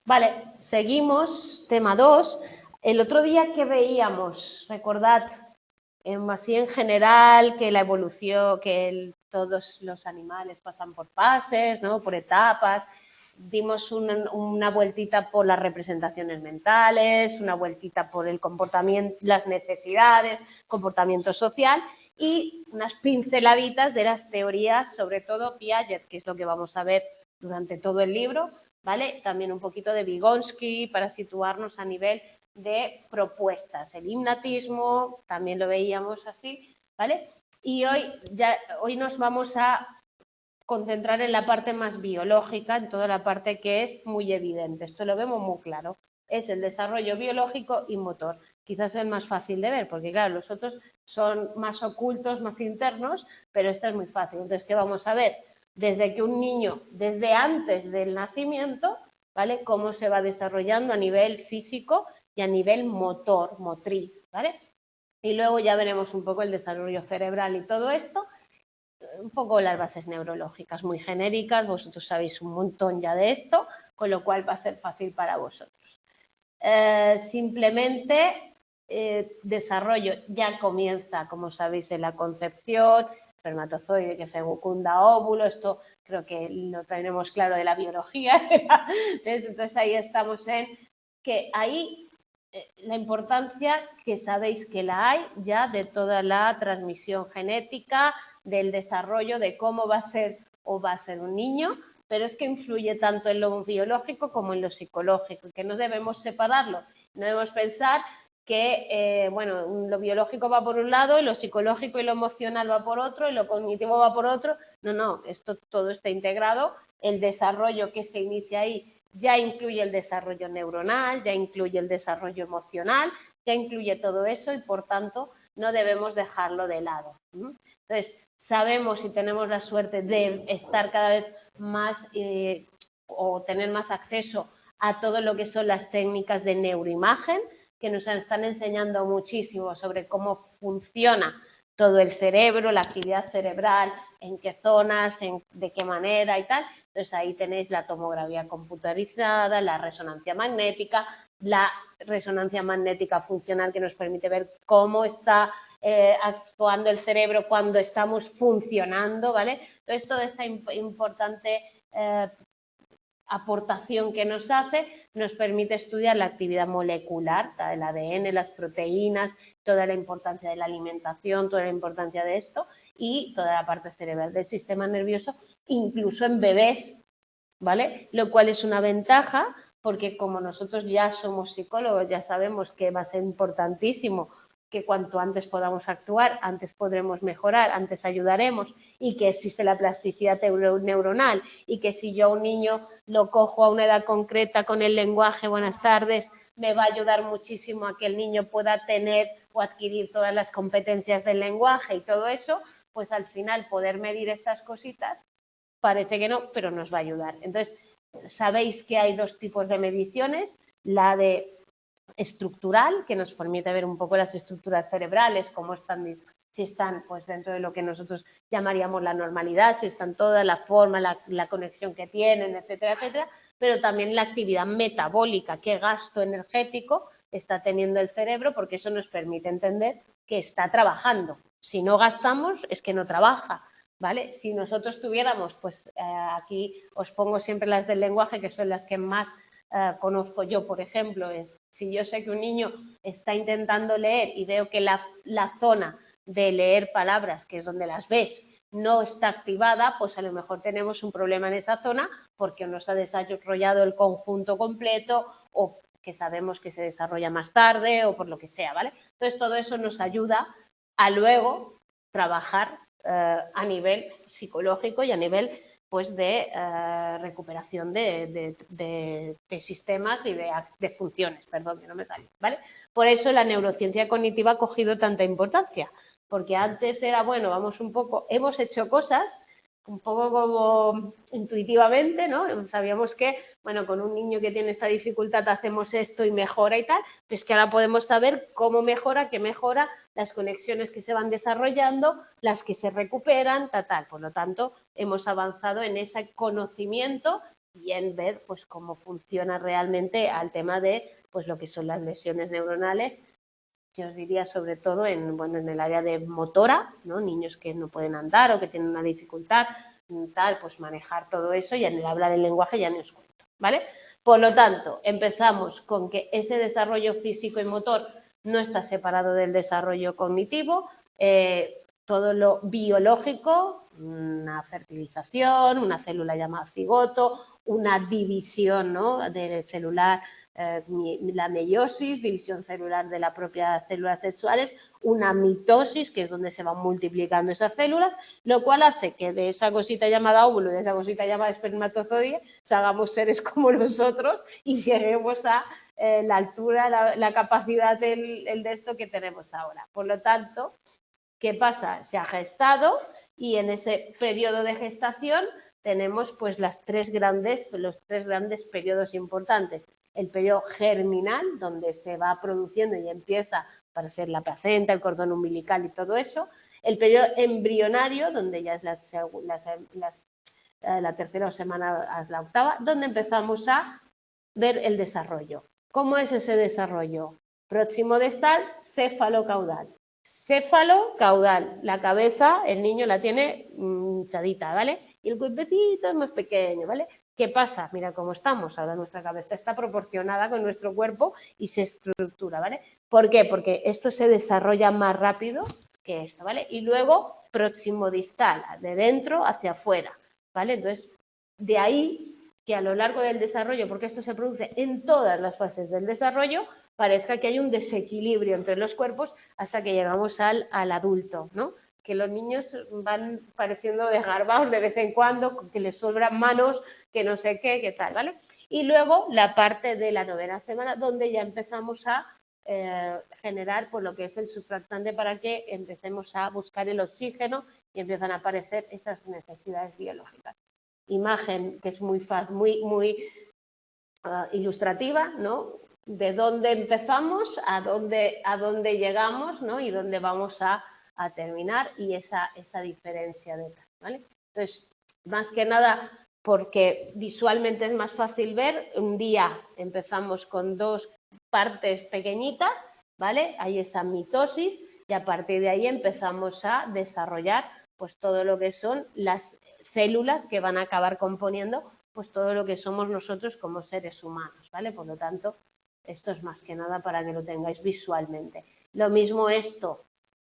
Vale, seguimos, tema 2. El otro día que veíamos, recordad, así en general, que la evolución, todos los animales pasan por fases, ¿no? Por etapas. Dimos una vueltita por las representaciones mentales, una vueltita por el comportamiento, las necesidades, comportamiento social y unas pinceladitas de las teorías, sobre todo Piaget, que es lo que vamos a ver durante todo el libro, ¿vale? También un poquito de Vygotsky para situarnos a nivel de propuestas. El hipnotismo también lo veíamos así, ¿vale? Y hoy nos vamos a concentrar en la parte más biológica, en toda la parte que es muy evidente. Esto lo vemos muy claro. Es el desarrollo biológico y motor. Quizás es el más fácil de ver, porque claro, los otros son más ocultos, más internos, pero este es muy fácil. Entonces, ¿qué vamos a ver? Desde que un niño, desde antes del nacimiento, ¿vale? Cómo se va desarrollando a nivel físico y a nivel motor, motriz, ¿vale? Y luego ya veremos un poco el desarrollo cerebral y todo esto, un poco las bases neurológicas muy genéricas, vosotros sabéis un montón ya de esto, con lo cual va a ser fácil para vosotros. Simplemente desarrollo ya comienza, como sabéis, en la concepción, espermatozoide que fecunda óvulo, esto creo que lo tenemos claro de la biología, entonces ahí estamos en que ahí la importancia que sabéis que la hay ya de toda la transmisión genética, del desarrollo de cómo va a ser o va a ser un niño, pero es que influye tanto en lo biológico como en lo psicológico, que no debemos separarlo, no debemos pensar que, bueno, lo biológico va por un lado y lo psicológico y lo emocional va por otro y lo cognitivo va por otro. No, no, esto todo está integrado, el desarrollo que se inicia ahí ya incluye el desarrollo neuronal, ya incluye el desarrollo emocional, ya incluye todo eso y por tanto no debemos dejarlo de lado. Entonces, sabemos y tenemos la suerte de estar cada vez más o tener más acceso a todo lo que son las técnicas de neuroimagen, que nos están enseñando muchísimo sobre cómo funciona todo el cerebro, la actividad cerebral, en qué zonas, de qué manera y tal. Entonces ahí tenéis la tomografía computarizada, la resonancia magnética funcional que nos permite ver cómo está actuando el cerebro cuando estamos funcionando, ¿vale? Entonces toda esta importante aportación que nos hace nos permite estudiar la actividad molecular, el ADN, las proteínas, toda la importancia de la alimentación, toda la importancia de esto y toda la parte cerebral del sistema nervioso, incluso en bebés, ¿vale? Lo cual es una ventaja porque como nosotros ya somos psicólogos, ya sabemos que va a ser importantísimo que cuanto antes podamos actuar, antes podremos mejorar, antes ayudaremos y que existe la plasticidad neuronal y que si yo a un niño lo cojo a una edad concreta con el lenguaje buenas tardes, me va a ayudar muchísimo a que el niño pueda tener o adquirir todas las competencias del lenguaje y todo eso, pues al final poder medir estas cositas parece que no, pero nos va a ayudar. Entonces, sabéis que hay dos tipos de mediciones, la de estructural, que nos permite ver un poco las estructuras cerebrales, cómo están, si están pues dentro de lo que nosotros llamaríamos la normalidad, si están toda la forma, la conexión que tienen, etcétera, etcétera, pero también la actividad metabólica, qué gasto energético está teniendo el cerebro, porque eso nos permite entender que está trabajando. Si no gastamos, es que no trabaja. ¿Vale? Si nosotros tuviéramos, pues aquí os pongo siempre las del lenguaje, que son las que más conozco yo, por ejemplo, es si yo sé que un niño está intentando leer y veo que la zona de leer palabras, que es donde las ves, no está activada, pues a lo mejor tenemos un problema en esa zona porque no se ha desarrollado el conjunto completo o que sabemos que se desarrolla más tarde o por lo que sea, ¿vale? Entonces todo eso nos ayuda a luego trabajar a nivel psicológico y a nivel pues de recuperación de sistemas y de funciones, perdón, que no me sale, ¿vale? Por eso la neurociencia cognitiva ha cogido tanta importancia, porque antes era, bueno, vamos un poco, hemos hecho cosas un poco como intuitivamente, ¿no? Sabíamos que, bueno, con un niño que tiene esta dificultad hacemos esto y mejora y tal, pues que ahora podemos saber cómo mejora, qué mejora, las conexiones que se van desarrollando, las que se recuperan, tal. Por lo tanto, hemos avanzado en ese conocimiento bien ver pues cómo funciona realmente al tema de pues lo que son las lesiones neuronales, que os diría sobre todo en, bueno, en el área de motora, ¿no? Niños que no pueden andar o que tienen una dificultad, tal, pues manejar todo eso, y en el hablar el lenguaje ya no os cuento, ¿vale? Por lo tanto, empezamos con que ese desarrollo físico y motor no está separado del desarrollo cognitivo, todo lo biológico, una fertilización, una célula llamada cigoto, una división, ¿no?, del celular, la meiosis, división celular de las propias células sexuales, una mitosis, que es donde se van multiplicando esas células, lo cual hace que de esa cosita llamada óvulo y de esa cosita llamada espermatozoide hagamos seres como nosotros y lleguemos a la altura, la capacidad de esto que tenemos ahora. Por lo tanto, ¿qué pasa? Se ha gestado y en ese periodo de gestación tenemos pues los tres grandes periodos importantes. El periodo germinal, donde se va produciendo y empieza a aparecer la placenta, el cordón umbilical y todo eso. El periodo embrionario, donde ya es la tercera semana a la octava, donde empezamos a ver el desarrollo. ¿Cómo es ese desarrollo? Próximo distal, céfalo-caudal. Céfalo-caudal, la cabeza, el niño la tiene hinchadita, ¿vale? Y el cuerpecito es más pequeño, ¿vale? ¿Qué pasa? Mira cómo estamos, ahora nuestra cabeza está proporcionada con nuestro cuerpo y se estructura, ¿vale? ¿Por qué? Porque esto se desarrolla más rápido que esto, ¿vale? Y luego, próximo distal, de dentro hacia afuera, ¿vale? Entonces, de ahí que a lo largo del desarrollo, porque esto se produce en todas las fases del desarrollo, parezca que hay un desequilibrio entre los cuerpos hasta que llegamos al adulto, ¿no? Que los niños van pareciendo desgarbados de vez en cuando, que les sobran manos, que no sé qué, qué tal, ¿vale? Y luego la parte de la novena semana, donde ya empezamos a generar pues, lo que es el surfactante para que empecemos a buscar el oxígeno y empiezan a aparecer esas necesidades biológicas. Imagen que es muy ilustrativa, ¿no? De dónde empezamos, a dónde llegamos, ¿no? Y dónde vamos a terminar y esa diferencia de tal, ¿vale? Entonces, más que nada porque visualmente es más fácil ver, un día empezamos con dos partes pequeñitas, ¿vale? Hay esa mitosis y a partir de ahí empezamos a desarrollar pues todo lo que son las células que van a acabar componiendo pues todo lo que somos nosotros como seres humanos, ¿vale? Por lo tanto, esto es más que nada para que lo tengáis visualmente. Lo mismo esto,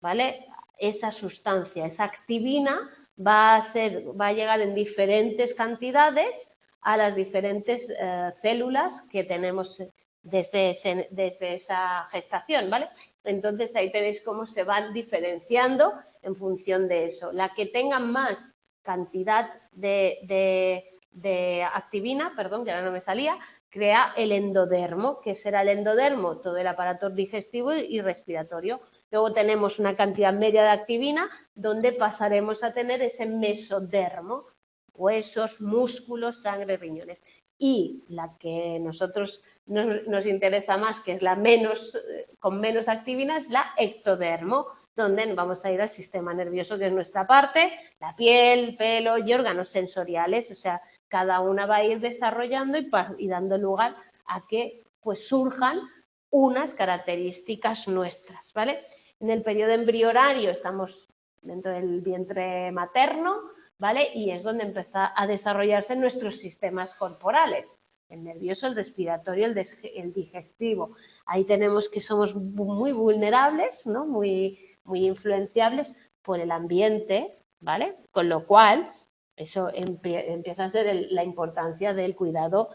¿vale? Esa sustancia, esa activina va a llegar en diferentes cantidades a las diferentes células que tenemos desde esa gestación, ¿vale? Entonces ahí tenéis cómo se van diferenciando en función de eso. La que tenga más cantidad de activina, perdón, que ahora no me salía, crea el endodermo. ¿Qué será el endodermo? Todo el aparato digestivo y respiratorio. Luego tenemos una cantidad media de activina donde pasaremos a tener ese mesodermo, huesos, músculos, sangre, riñones. Y la que nosotros nos interesa más, que es la con menos activina, es la ectodermo, donde vamos a ir al sistema nervioso, que es nuestra parte, la piel, pelo y órganos sensoriales, o sea, cada una va a ir desarrollando y dando lugar a que pues surjan unas características nuestras, ¿vale? En el periodo embrionario estamos dentro del vientre materno, ¿vale? Y es donde empieza a desarrollarse nuestros sistemas corporales, el nervioso, el respiratorio, el digestivo. Ahí tenemos que somos muy vulnerables, ¿no? Muy influenciables por el ambiente, ¿vale? Con lo cual, eso empieza a ser la importancia del cuidado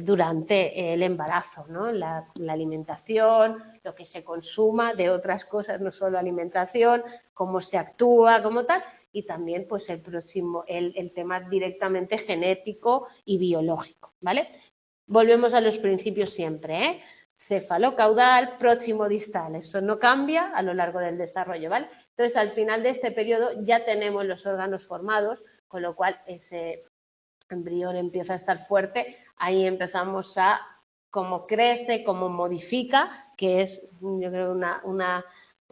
durante el embarazo, ¿no? La alimentación, lo que se consuma de otras cosas, no solo alimentación, cómo se actúa, como tal, y también pues el tema directamente genético y biológico, ¿vale? Volvemos a los principios siempre, ¿eh? Cefalocaudal, próximo distal, eso no cambia a lo largo del desarrollo, ¿vale? Entonces, al final de este periodo ya tenemos los órganos formados, con lo cual ese embrión empieza a estar fuerte, ahí empezamos a cómo crece, cómo modifica, que es, yo creo,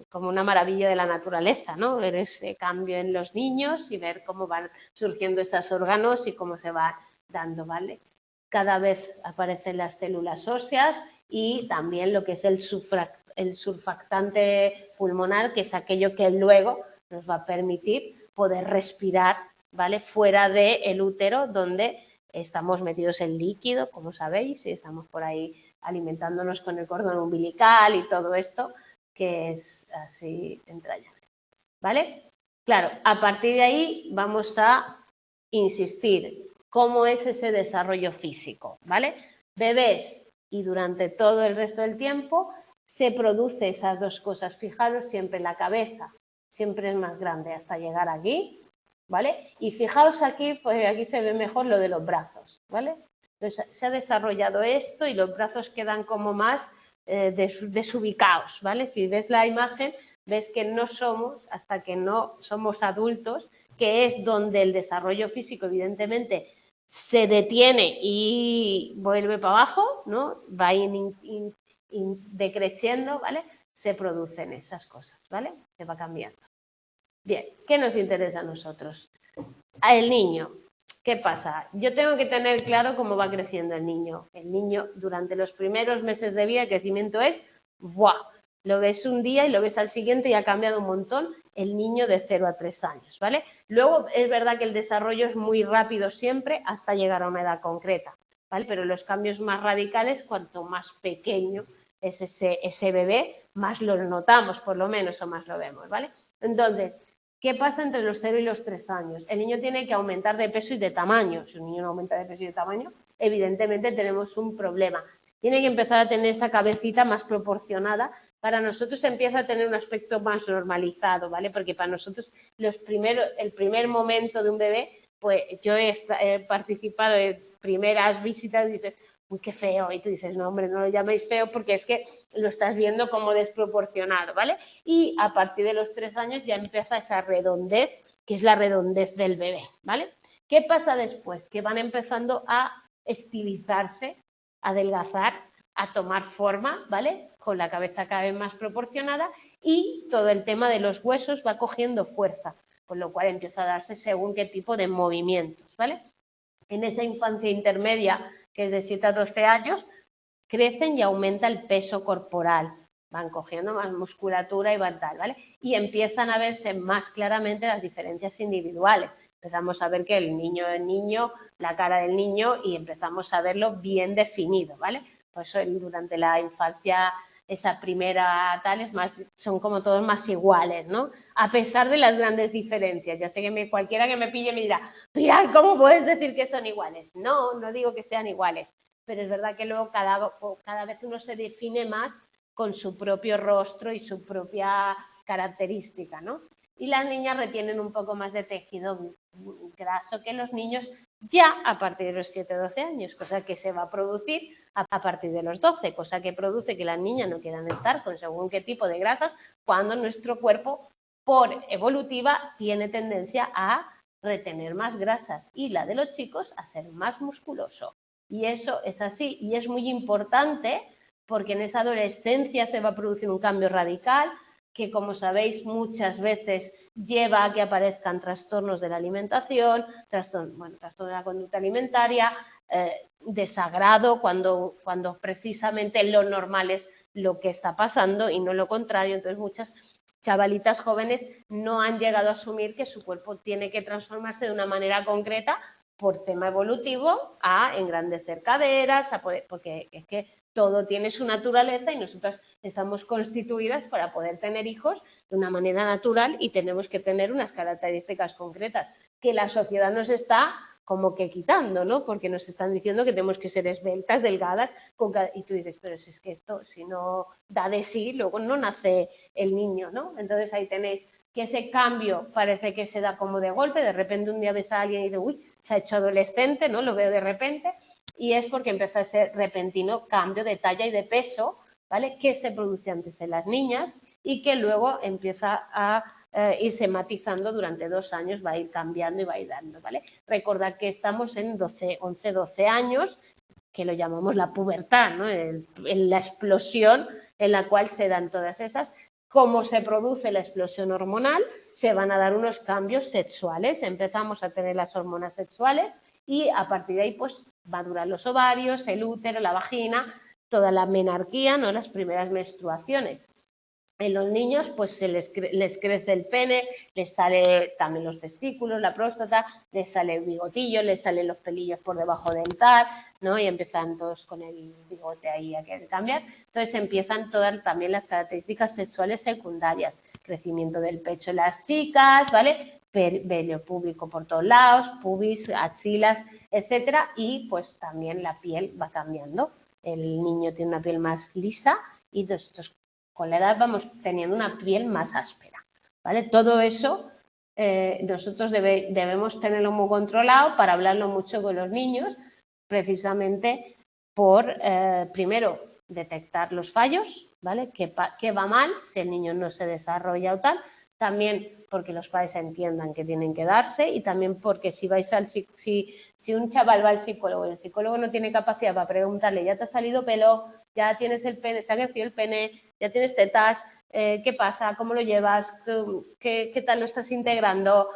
como una maravilla de la naturaleza, ¿no? Ver ese cambio en los niños y ver cómo van surgiendo esos órganos y cómo se van dando, ¿vale? Cada vez aparecen las células óseas y también lo que es el surfactante pulmonar, que es aquello que luego nos va a permitir poder respirar, ¿vale? Fuera del útero, donde estamos metidos en líquido, como sabéis, y estamos por ahí alimentándonos con el cordón umbilical y todo esto, que es así entrañable, ¿vale? Claro, a partir de ahí vamos a insistir cómo es ese desarrollo físico, ¿vale? Bebés y durante todo el resto del tiempo se produce esas dos cosas. Fijaros siempre la cabeza, siempre es más grande hasta llegar aquí, ¿vale? Y fijaos aquí, pues aquí se ve mejor lo de los brazos, ¿vale? Entonces se ha desarrollado esto y los brazos quedan como más desubicados, ¿vale? Si ves la imagen, ves que no somos, hasta que no somos adultos, que es donde el desarrollo físico, evidentemente, se detiene y vuelve para abajo, ¿no? Va decreciendo, ¿vale? Se producen esas cosas, ¿vale? Se va cambiando. Bien, ¿qué nos interesa a nosotros? El niño. ¿Qué pasa? Yo tengo que tener claro cómo va creciendo el niño. El niño durante los primeros meses de vida, el crecimiento es ¡buah! Lo ves un día y lo ves al siguiente y ha cambiado un montón el niño de 0 a 3 años, ¿vale? Luego es verdad que el desarrollo es muy rápido siempre hasta llegar a una edad concreta, ¿vale? Pero los cambios más radicales, cuanto más pequeño es ese bebé, más lo notamos por lo menos o más lo vemos, ¿vale? Entonces, ¿qué pasa entre los 0 y los 3 años? El niño tiene que aumentar de peso y de tamaño. Si un niño no aumenta de peso y de tamaño, evidentemente tenemos un problema. Tiene que empezar a tener esa cabecita más proporcionada. Para nosotros empieza a tener un aspecto más normalizado, ¿vale? Porque para nosotros el primer momento de un bebé, pues yo he participado en primeras visitas y dices, uy, qué feo. Y tú dices, no, hombre, no lo llaméis feo porque es que lo estás viendo como desproporcionado, ¿vale? Y a partir de los 3 años ya empieza esa redondez, que es la redondez del bebé, ¿vale? ¿Qué pasa después? Que van empezando a estilizarse, a adelgazar, a tomar forma, ¿vale? Con la cabeza cada vez más proporcionada y todo el tema de los huesos va cogiendo fuerza, con lo cual empieza a darse según qué tipo de movimientos, ¿vale? En esa infancia intermedia, que es de 7 a 12 años, crecen y aumenta el peso corporal, van cogiendo más musculatura y van tal, ¿vale? Y empiezan a verse más claramente las diferencias individuales. Empezamos a ver que el niño es niño, la cara del niño y empezamos a verlo bien definido, ¿vale? Por eso durante la infancia esa primera tal son como todos más iguales, ¿no? A pesar de las grandes diferencias. Ya sé que cualquiera que me pille me dirá, mirad, ¿cómo puedes decir que son iguales? No, no digo que sean iguales, pero es verdad que luego cada vez uno se define más con su propio rostro y su propia característica, ¿no? Y las niñas retienen un poco más de tejido graso que los niños ya a partir de los 7-12 años, cosa que se va a producir a partir de los 12, cosa que produce que las niñas no quieran estar con según qué tipo de grasas cuando nuestro cuerpo, por evolutiva, tiene tendencia a retener más grasas y la de los chicos a ser más musculoso. Y eso es así y es muy importante porque en esa adolescencia se va a producir un cambio radical que, como sabéis, muchas veces lleva a que aparezcan trastornos de la alimentación, trastorno de la conducta alimentaria, desagrado cuando precisamente lo normal es lo que está pasando y no lo contrario. Entonces muchas chavalitas jóvenes no han llegado a asumir que su cuerpo tiene que transformarse de una manera concreta por tema evolutivo a engrandecer caderas, porque es que todo tiene su naturaleza y nosotras estamos constituidas para poder tener hijos de una manera natural y tenemos que tener unas características concretas que la sociedad nos está como que quitando, ¿no? Porque nos están diciendo que tenemos que ser esbeltas, delgadas, y tú dices, pero si es que esto, si no da de sí, luego no nace el niño, ¿no? Entonces ahí tenéis que ese cambio parece que se da como de golpe, de repente un día ves a alguien y dices, uy, se ha hecho adolescente, ¿no? Lo veo de repente, y es porque empieza ese repentino cambio de talla y de peso, ¿vale? Que se produce antes en las niñas y que luego empieza a irse matizando durante 2 años, va a ir cambiando y va a ir dando, ¿vale? Recordad que estamos en 11, 12 años, que lo llamamos la pubertad, ¿no? En la explosión en la cual se dan todas esas. Como se produce la explosión hormonal, se van a dar unos cambios sexuales. Empezamos a tener las hormonas sexuales y a partir de ahí pues va a durar los ovarios, el útero, la vagina, toda la menarquía, ¿no? Las primeras menstruaciones. En los niños pues les crece el pene, les sale también los testículos, la próstata, les sale el bigotillo, les salen los pelillos por debajo del tal, ¿no? Y empiezan todos con el bigote ahí a querer cambiar. Entonces empiezan todas también las características sexuales secundarias, crecimiento del pecho en las chicas, ¿vale? Vello púbico por todos lados, pubis, axilas, etcétera, y pues también la piel va cambiando. El niño tiene una piel más lisa y con la edad vamos teniendo una piel más áspera, ¿vale? Todo eso nosotros debemos tenerlo muy controlado para hablarlo mucho con los niños, precisamente por, primero, detectar los fallos, ¿vale? ¿Qué va mal si el niño no se desarrolla o tal? También porque los padres entiendan que tienen que darse y también porque si un chaval va al psicólogo y el psicólogo no tiene capacidad para preguntarle, ya te ha salido pelo, ya tienes el pene, te ha crecido el pene, ya tienes tetas, ¿qué pasa? ¿Cómo lo llevas? ¿Qué tal lo estás integrando?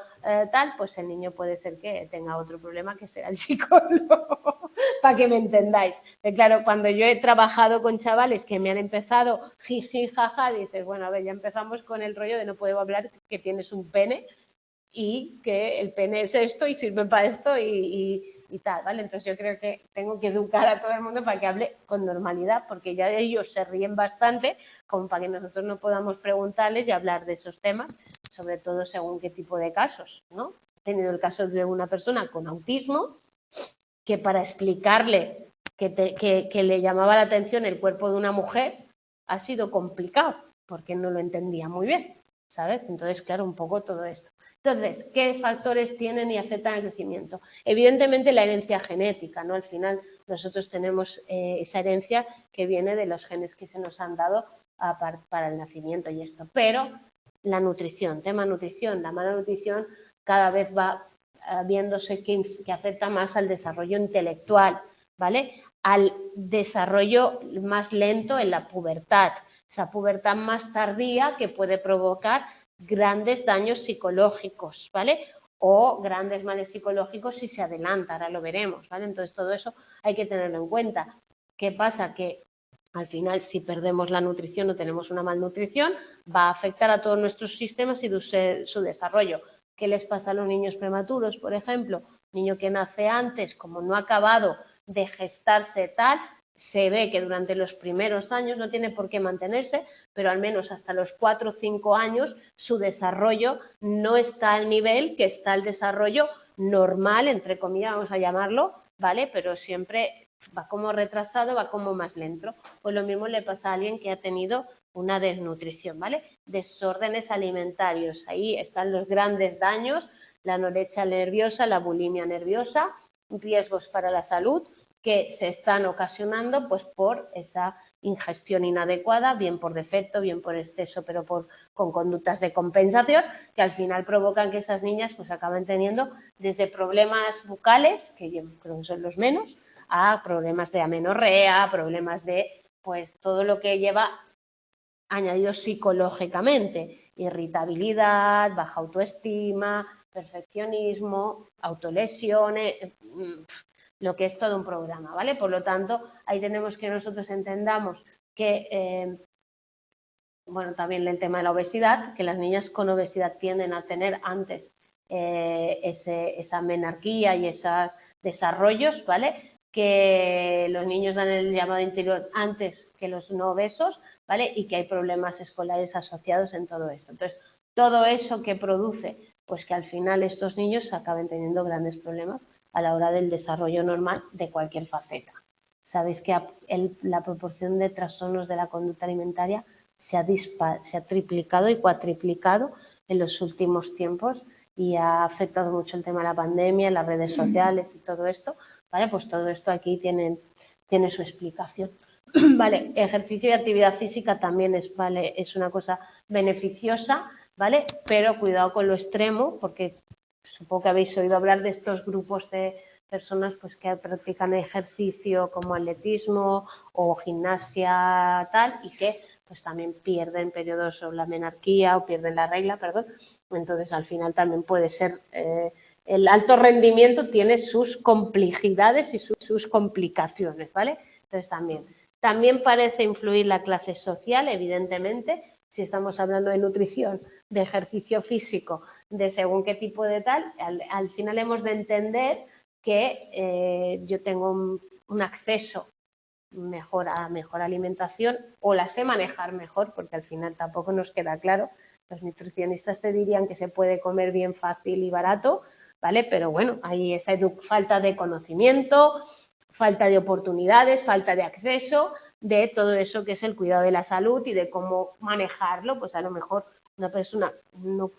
Tal, pues el niño puede ser que tenga otro problema que sea el psicólogo, para que me entendáis. Claro, cuando yo he trabajado con chavales que me han empezado jiji, jaja, dices, bueno, a ver, ya empezamos con el rollo de no puedo hablar que tienes un pene y que el pene es esto y sirve para esto y tal, ¿vale? Entonces yo creo que tengo que educar a todo el mundo para que hable con normalidad, porque ya ellos se ríen bastante, como para que nosotros no podamos preguntarles y hablar de esos temas, sobre todo según qué tipo de casos, ¿no? He tenido el caso de una persona con autismo que para explicarle que le llamaba la atención el cuerpo de una mujer ha sido complicado, porque no lo entendía muy bien, ¿sabes? Entonces, claro, un poco todo esto. Entonces, ¿qué factores tienen y afectan al crecimiento? Evidentemente la herencia genética, ¿no? Al final nosotros tenemos esa herencia que viene de los genes que se nos han dado para el nacimiento y esto. Pero la nutrición, tema nutrición, la mala nutrición cada vez va viéndose que afecta más al desarrollo intelectual, ¿vale? Al desarrollo más lento en la pubertad, esa pubertad más tardía que puede provocar grandes daños psicológicos, ¿vale? O grandes males psicológicos si se adelanta, ahora lo veremos, ¿vale? Entonces todo eso hay que tenerlo en cuenta. ¿Qué pasa? Que al final, si perdemos la nutrición o tenemos una malnutrición, va a afectar a todos nuestros sistemas y su desarrollo. ¿Qué les pasa a los niños prematuros, por ejemplo? Niño que nace antes, como no ha acabado de gestarse tal, se ve que durante los primeros años no tiene por qué mantenerse, pero al menos hasta los 4 o 5 años su desarrollo no está al nivel que está el desarrollo normal, entre comillas, vamos a llamarlo, ¿vale? Pero siempre va como retrasado, va como más lento. Pues lo mismo le pasa a alguien que ha tenido una desnutrición, ¿vale? Desórdenes alimentarios, ahí están los grandes daños, la anorexia nerviosa, la bulimia nerviosa, riesgos para la salud que se están ocasionando pues por esa ingestión inadecuada, bien por defecto, bien por exceso, pero con conductas de compensación, que al final provocan que esas niñas pues acaben teniendo desde problemas bucales, que yo creo que son los menos, a problemas de amenorrea, problemas de pues todo lo que lleva añadido psicológicamente, irritabilidad, baja autoestima, perfeccionismo, autolesiones, lo que es todo un programa, ¿vale? Por lo tanto, ahí tenemos que nosotros entendamos que, bueno, también el tema de la obesidad, que las niñas con obesidad tienden a tener antes esa menarquía y esos desarrollos, ¿vale? Que los niños dan el llamado interior antes que los no obesos, ¿vale? Y que hay problemas escolares asociados en todo esto. Entonces, todo eso que produce, pues que al final estos niños acaben teniendo grandes problemas a la hora del desarrollo normal de cualquier faceta. Sabéis que la proporción de trastornos de la conducta alimentaria se ha triplicado y cuatriplicado en los últimos tiempos y ha afectado mucho el tema de la pandemia, las redes sociales y todo esto, ¿vale? Pues todo esto aquí tiene su explicación. Vale, ejercicio y actividad física también es una cosa beneficiosa, ¿vale? Pero cuidado con lo extremo, porque supongo que habéis oído hablar de estos grupos de personas pues, que practican ejercicio como atletismo o gimnasia tal y que pues también pierden periodos o la menarquía o pierden la regla, perdón. Entonces al final también puede ser el alto rendimiento tiene sus complejidades y sus complicaciones, ¿vale? Entonces también parece influir la clase social, evidentemente, si estamos hablando de nutrición, de ejercicio físico, de según qué tipo de tal, al final hemos de entender que yo tengo un acceso mejor a mejor alimentación o la sé manejar mejor, porque al final tampoco nos queda claro. Los nutricionistas te dirían que se puede comer bien fácil y barato, ¿vale? Pero bueno, hay esa falta de conocimiento, falta de oportunidades, falta de acceso, de todo eso que es el cuidado de la salud y de cómo manejarlo. Pues a lo mejor una persona no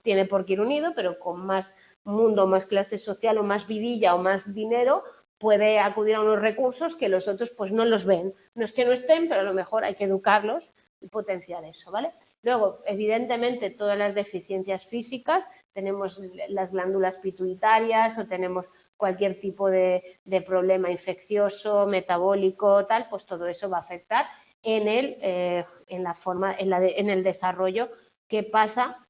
tiene por qué ir unido, pero con más mundo, más clase social o más vidilla o más dinero, puede acudir a unos recursos que los otros pues no los ven. No es que no estén, pero a lo mejor hay que educarlos y potenciar eso, ¿vale? Luego, evidentemente, todas las deficiencias físicas, tenemos las glándulas pituitarias o tenemos cualquier tipo de problema infeccioso, metabólico, tal, pues todo eso va a afectar en el desarrollo que pasa.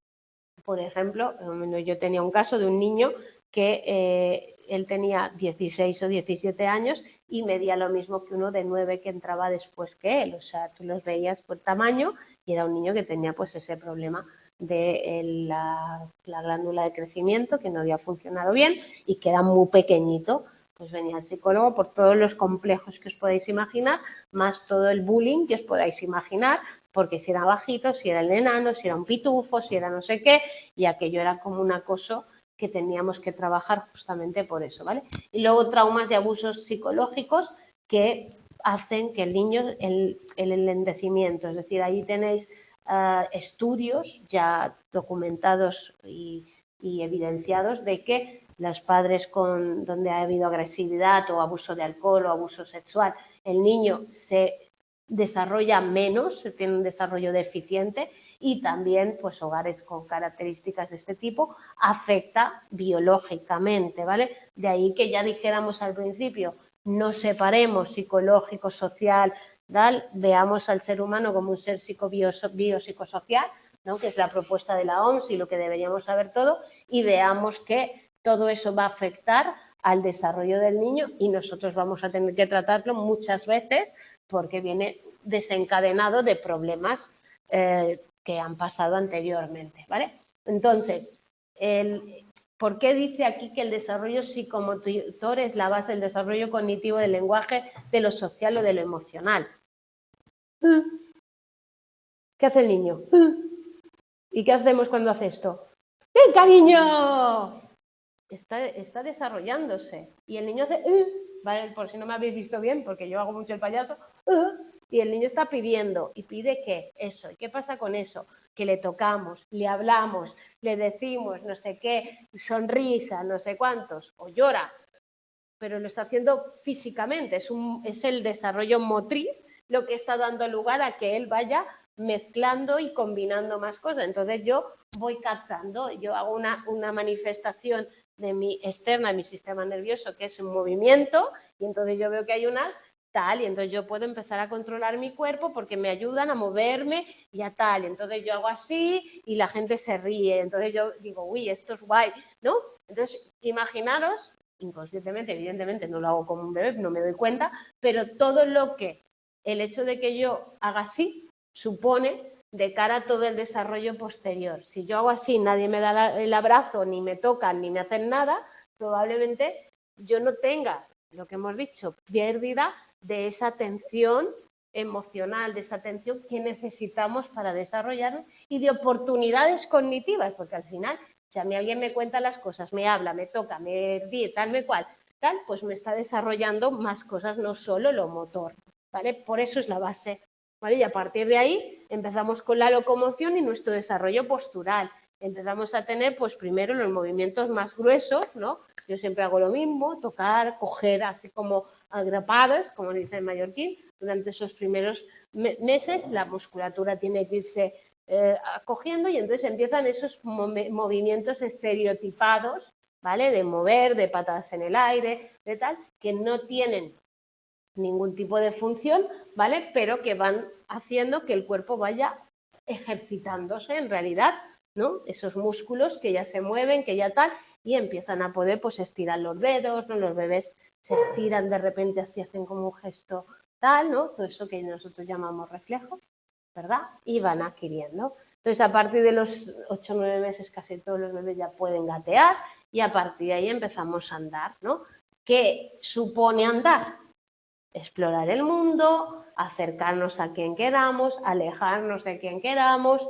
Por ejemplo, yo tenía un caso de un niño que él tenía 16 o 17 años y medía lo mismo que uno de 9 que entraba después que él. O sea, tú los veías por tamaño y era un niño que tenía pues ese problema de la glándula de crecimiento que no había funcionado bien y que era muy pequeñito. Pues venía el psicólogo por todos los complejos que os podéis imaginar, más todo el bullying que os podáis imaginar, porque si era bajito, si era el enano, si era un pitufo, si era no sé qué, y aquello era como un acoso que teníamos que trabajar justamente por eso, ¿vale? Y luego traumas y abusos psicológicos que hacen que el niño, el enlentecimiento, es decir, ahí tenéis estudios ya documentados y evidenciados de que los padres donde ha habido agresividad o abuso de alcohol o abuso sexual, el niño se desarrolla menos, tiene un desarrollo deficiente y también pues hogares con características de este tipo afecta biológicamente, ¿vale? De ahí que ya dijéramos al principio, no separemos psicológico, social, tal, veamos al ser humano como un ser biopsicosocial, ¿no? Que es la propuesta de la OMS y lo que deberíamos saber todo, y veamos que todo eso va a afectar al desarrollo del niño y nosotros vamos a tener que tratarlo muchas veces porque viene desencadenado de problemas que han pasado anteriormente, ¿vale? Entonces, ¿por qué dice aquí que el desarrollo psicomotor es la base del desarrollo cognitivo del lenguaje, de lo social o de lo emocional? ¿Qué hace el niño? ¿Y qué hacemos cuando hace esto? ¡Eh, cariño! Está desarrollándose. Y el niño hace... ¿vale? Por si no me habéis visto bien, porque yo hago mucho el payaso. Y el niño está pidiendo. ¿Y pide qué? Eso. ¿Y qué pasa con eso? Que le tocamos, le hablamos, le decimos no sé qué, sonrisa, no sé cuántos, o llora. Pero lo está haciendo físicamente. Es el desarrollo motriz lo que está dando lugar a que él vaya mezclando y combinando más cosas. Entonces yo voy captando, yo hago una manifestación de mi externa, mi sistema nervioso, que es un movimiento, y entonces yo veo que hay unas tal, y entonces yo puedo empezar a controlar mi cuerpo porque me ayudan a moverme y a tal, y entonces yo hago así y la gente se ríe, entonces yo digo, uy, esto es guay, ¿no? Entonces, imaginaros, inconscientemente, evidentemente no lo hago como un bebé, no me doy cuenta, pero todo lo que el hecho de que yo haga así supone de cara a todo el desarrollo posterior. Si yo hago así, nadie me da el abrazo, ni me tocan, ni me hacen nada, probablemente yo no tenga, lo que hemos dicho, pérdida de esa atención emocional, de esa atención que necesitamos para desarrollarnos y de oportunidades cognitivas, porque al final, si a mí alguien me cuenta las cosas, me habla, me toca, me dice, tal, me cual, tal, pues me está desarrollando más cosas, no solo lo motor, ¿vale? Por eso es la base, ¿vale? Y a partir de ahí empezamos con la locomoción y nuestro desarrollo postural. Empezamos a tener, pues primero los movimientos más gruesos, ¿no? Yo siempre hago lo mismo, tocar, coger, así como agrapadas, como dice el mallorquín. Durante esos primeros meses la musculatura tiene que irse acogiendo y entonces empiezan esos movimientos estereotipados, ¿vale? De mover, de patadas en el aire, de tal, que no tienen ningún tipo de función, ¿vale? Pero que van haciendo que el cuerpo vaya ejercitándose en realidad, ¿no? Esos músculos que ya se mueven, que ya tal, y empiezan a poder pues estirar los dedos, ¿no? Los bebés se estiran de repente, así hacen como un gesto tal, ¿no? Todo eso que nosotros llamamos reflejo, ¿verdad? Y van adquiriendo. Entonces, a partir de los 8 o 9 meses casi todos los bebés ya pueden gatear y a partir de ahí empezamos a andar, ¿no? ¿Qué supone andar? Explorar el mundo, acercarnos a quien queramos, alejarnos de quien queramos,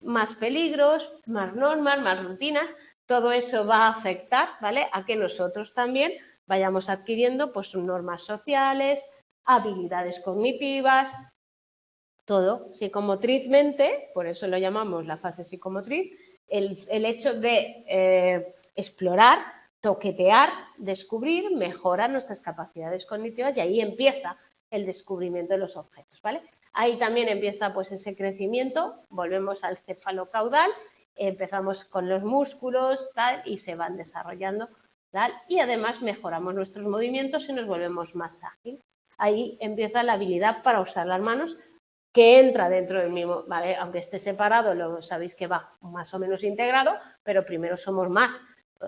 más peligros, más normas, más rutinas, todo eso va a afectar, ¿vale?, a que nosotros también vayamos adquiriendo pues normas sociales, habilidades cognitivas, todo psicomotrizmente, por eso lo llamamos la fase psicomotriz, el hecho de explorar, toquetear, descubrir, mejora nuestras capacidades cognitivas y ahí empieza el descubrimiento de los objetos, ¿vale? Ahí también empieza pues ese crecimiento, volvemos al cefalocaudal, empezamos con los músculos, tal, y se van desarrollando, tal, y además mejoramos nuestros movimientos y nos volvemos más ágiles. Ahí empieza la habilidad para usar las manos, que entra dentro del mismo, ¿vale? Aunque esté separado, lo sabéis que va más o menos integrado, pero primero somos más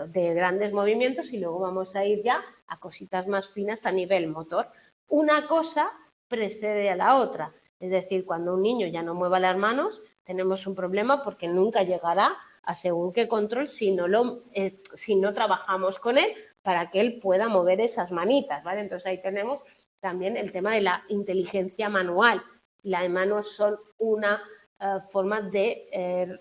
de grandes movimientos y luego vamos a ir ya a cositas más finas a nivel motor. Una cosa precede a la otra, es decir, cuando un niño ya no mueva las manos, tenemos un problema porque nunca llegará a según qué control si no trabajamos con él para que él pueda mover esas manitas, ¿vale? Entonces ahí tenemos también el tema de la inteligencia manual. Las manos son una forma de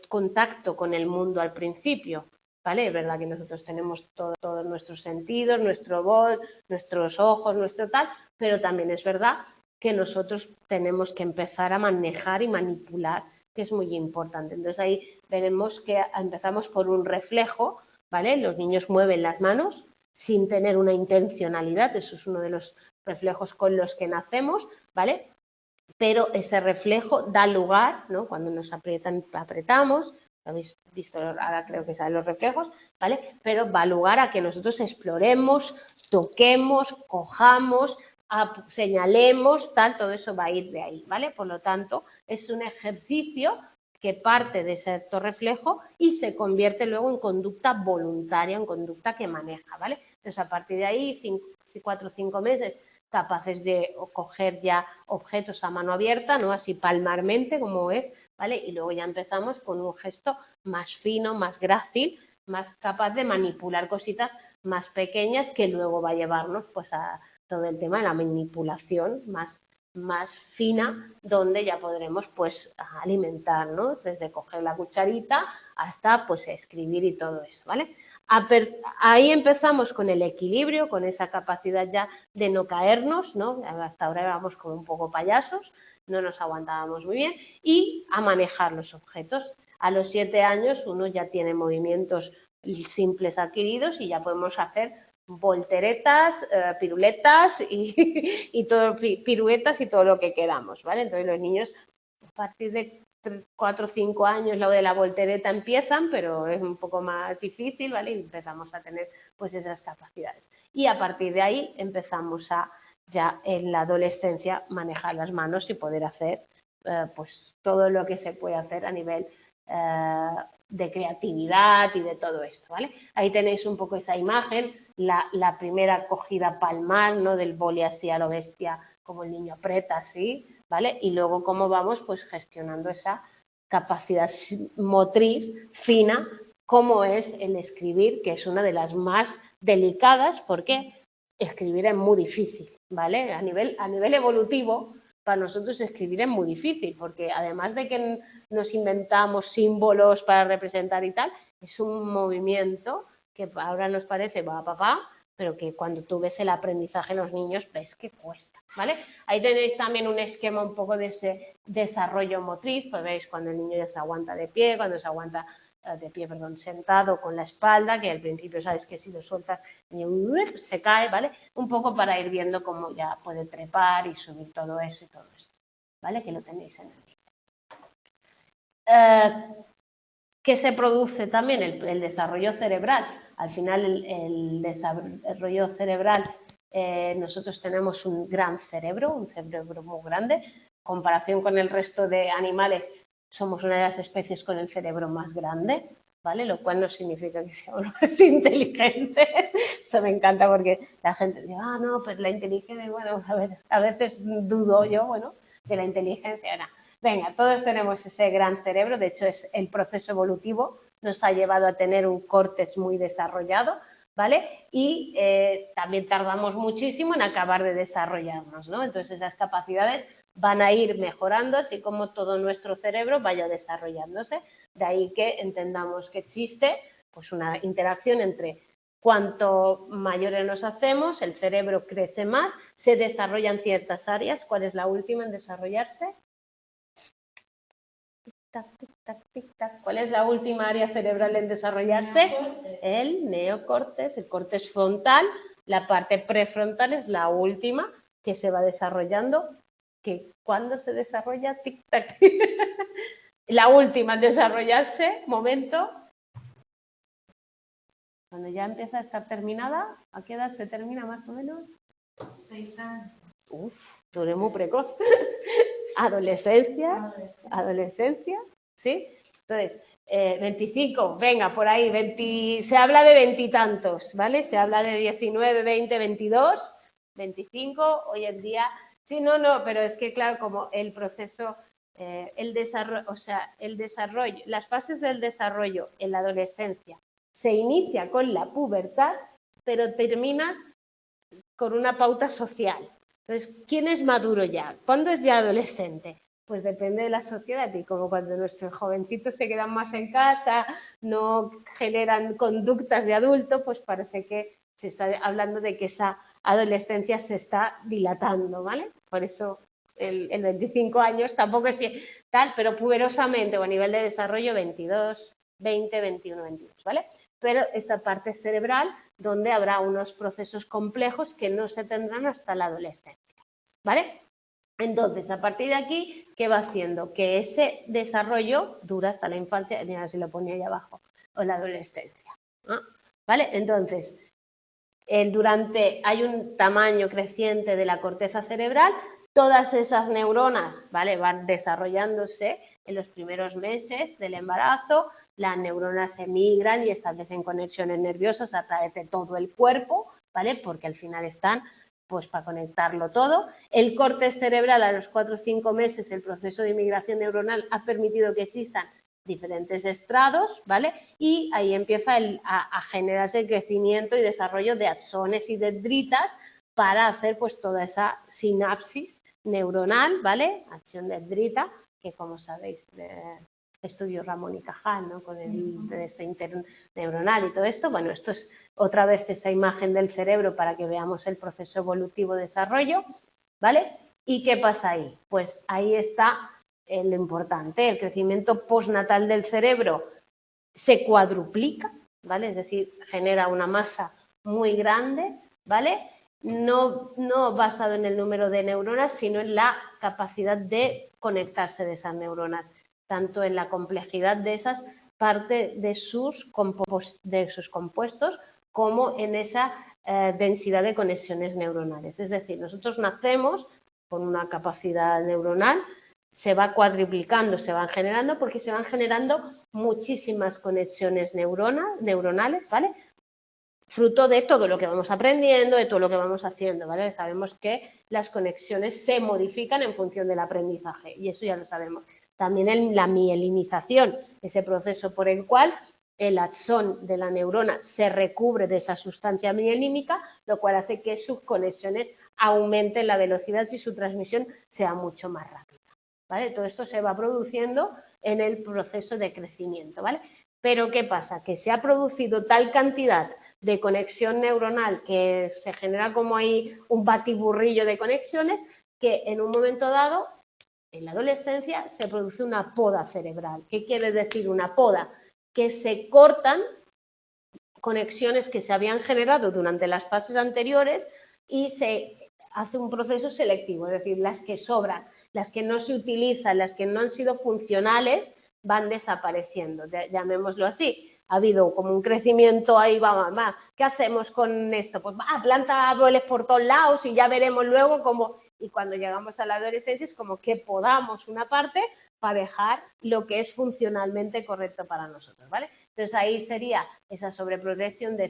contacto con el mundo al principio, ¿vale? Es verdad que nosotros tenemos todos nuestros sentidos, nuestro voz, nuestros ojos, nuestro tal, pero también es verdad que nosotros tenemos que empezar a manejar y manipular, que es muy importante. Entonces ahí veremos que empezamos por un reflejo, ¿vale? Los niños mueven las manos sin tener una intencionalidad, eso es uno de los reflejos con los que nacemos, ¿vale? Pero ese reflejo da lugar, ¿no? Cuando nos aprietan, apretamos, habéis visto, ahora creo que saben los reflejos, ¿vale? Pero va a lugar a que nosotros exploremos, toquemos, cojamos, señalemos, tal, todo eso va a ir de ahí, ¿vale? Por lo tanto, es un ejercicio que parte de ese acto reflejo y se convierte luego en conducta voluntaria, en conducta que maneja, ¿vale? Entonces, a partir de ahí, 4 o 5 meses, capaces de coger ya objetos a mano abierta, ¿no? Así palmarmente como es, ¿vale? Y luego ya empezamos con un gesto más fino, más grácil, más capaz de manipular cositas más pequeñas que luego va a llevarnos pues a todo el tema de la manipulación más fina, donde ya podremos pues alimentarnos, desde coger la cucharita hasta pues escribir y todo eso, ¿vale? Ahí empezamos con el equilibrio, con esa capacidad ya de no caernos, ¿no? Hasta ahora éramos como un poco payasos, no nos aguantábamos muy bien, y a manejar los objetos. A los 7 años uno ya tiene movimientos simples adquiridos y ya podemos hacer volteretas, piruletas y todo, piruetas y todo lo que queramos, ¿vale? Entonces los niños a partir de 4 o 5 años lo de la voltereta empiezan, pero es un poco más difícil, ¿vale? Y empezamos a tener pues esas capacidades. Y a partir de ahí empezamos a ya en la adolescencia manejar las manos y poder hacer pues todo lo que se puede hacer a nivel de creatividad y de todo esto, ¿vale? Ahí tenéis un poco esa imagen, la primera cogida palmar, ¿no? Del boli así a lo bestia, como el niño aprieta así, ¿vale? Y luego cómo vamos pues gestionando esa capacidad motriz fina, como es el escribir, que es una de las más delicadas, porque escribir es muy difícil, ¿vale? A nivel evolutivo, para nosotros escribir es muy difícil, porque además de que nos inventamos símbolos para representar y tal, es un movimiento que ahora nos parece va papá, pero que cuando tú ves el aprendizaje en los niños ves que cuesta, ¿vale? Ahí tenéis también un esquema un poco de ese desarrollo motriz, pues veis cuando el niño ya se aguanta de pie, cuando se aguanta sentado con la espalda, que al principio sabes que si lo sueltas se cae, ¿vale? Un poco para ir viendo cómo ya puede trepar y subir todo eso y todo esto, ¿vale? Que lo tenéis en el ¿qué se produce también? El desarrollo cerebral. Al final, el desarrollo cerebral, nosotros tenemos un gran cerebro, un cerebro muy grande. En comparación con el resto de animales, somos una de las especies con el cerebro más grande, ¿vale? Lo cual no significa que seamos más inteligentes. Eso me encanta porque la gente dice, ah, no, pues la inteligencia, bueno, a veces dudo yo, bueno, de la inteligencia, no. Venga, todos tenemos ese gran cerebro, de hecho es el proceso evolutivo, nos ha llevado a tener un córtex muy desarrollado, ¿vale? Y también tardamos muchísimo en acabar de desarrollarnos, ¿no? Entonces esas capacidades van a ir mejorando así como todo nuestro cerebro vaya desarrollándose. De ahí que entendamos que existe pues una interacción entre cuanto mayores nos hacemos, el cerebro crece más, se desarrollan ciertas áreas. ¿Cuál es la última en desarrollarse? Tic-tac, tic-tac, tic-tac. ¿Cuál es la última área cerebral en desarrollarse? El neocórtex, el córtex frontal. La parte prefrontal es la última que se va desarrollando. Que cuando se desarrolla, tic-tac. La última en desarrollarse, momento. Cuando ya empieza a estar terminada, ¿a qué edad se termina más o menos? 6 años. Uf, tú eres muy precoz. Adolescencia, ¿sí? Entonces, 25, venga, por ahí, 20, se habla de veintitantos, ¿vale? Se habla de 19, 20, 22, 25, hoy en día, sí, no, pero es que claro, como el proceso, el desarrollo, las fases del desarrollo en la adolescencia se inicia con la pubertad, pero termina con una pauta social. Entonces, ¿quién es maduro ya? ¿Cuándo es ya adolescente? Pues depende de la sociedad y como cuando nuestros jovencitos se quedan más en casa, no generan conductas de adulto, pues parece que se está hablando de que esa adolescencia se está dilatando, ¿vale? Por eso el 25 años tampoco es tal, pero puberosamente o a nivel de desarrollo 22, 20, 21, 22, ¿vale? Pero esa parte cerebral donde habrá unos procesos complejos que no se tendrán hasta la adolescencia, ¿vale? Entonces, a partir de aquí, ¿qué va haciendo? Que ese desarrollo dura hasta la infancia, mira si lo ponía ahí abajo, o la adolescencia, ¿no? ¿Vale? Entonces, hay un tamaño creciente de la corteza cerebral, todas esas neuronas, ¿vale? Van desarrollándose en los primeros meses del embarazo, las neuronas emigran y establecen conexiones nerviosas a través de todo el cuerpo, ¿vale? Porque al final están pues para conectarlo todo. El córtex cerebral a los 4 o 5 meses, el proceso de inmigración neuronal ha permitido que existan diferentes estrados, ¿vale? Y ahí empieza a generarse el crecimiento y desarrollo de axones y dendritas para hacer pues toda esa sinapsis neuronal, ¿vale? Acción dendrita, que como sabéis, estudio Ramón y Cajal, ¿no? Con este interneuronal y todo esto. Bueno, esto es otra vez esa imagen del cerebro para que veamos el proceso evolutivo de desarrollo, ¿vale? ¿Y qué pasa ahí? Pues ahí está lo importante, el crecimiento postnatal del cerebro se cuadruplica, ¿vale? Es decir, genera una masa muy grande, ¿vale? No basado en el número de neuronas, sino en la capacidad de conectarse de esas neuronas, tanto en la complejidad de esas parte de sus compuestos como en esa densidad de conexiones neuronales. Es decir, nosotros nacemos con una capacidad neuronal, se va cuadruplicando, se van generando porque se van generando muchísimas conexiones neuronales, ¿vale? Fruto de todo lo que vamos aprendiendo, de todo lo que vamos haciendo, ¿vale? Sabemos que las conexiones se modifican en función del aprendizaje y eso ya lo sabemos. También en la mielinización, ese proceso por el cual el axón de la neurona se recubre de esa sustancia mielínica, lo cual hace que sus conexiones aumenten la velocidad y su transmisión sea mucho más rápida, ¿vale? Todo esto se va produciendo en el proceso de crecimiento, ¿vale? Pero ¿qué pasa? Que se ha producido tal cantidad de conexión neuronal que se genera como ahí un batiburrillo de conexiones que en un momento dado, en la adolescencia, se produce una poda cerebral. ¿Qué quiere decir una poda? Que se cortan conexiones que se habían generado durante las fases anteriores y se hace un proceso selectivo, es decir, las que sobran, las que no se utilizan, las que no han sido funcionales, van desapareciendo, llamémoslo así. Ha habido como un crecimiento ahí, va. ¿Qué hacemos con esto? Pues planta árboles por todos lados y ya veremos luego cómo. Y cuando llegamos a la adolescencia es como que podamos una parte dejar lo que es funcionalmente correcto para nosotros, ¿vale? Entonces ahí sería esa sobreprotección de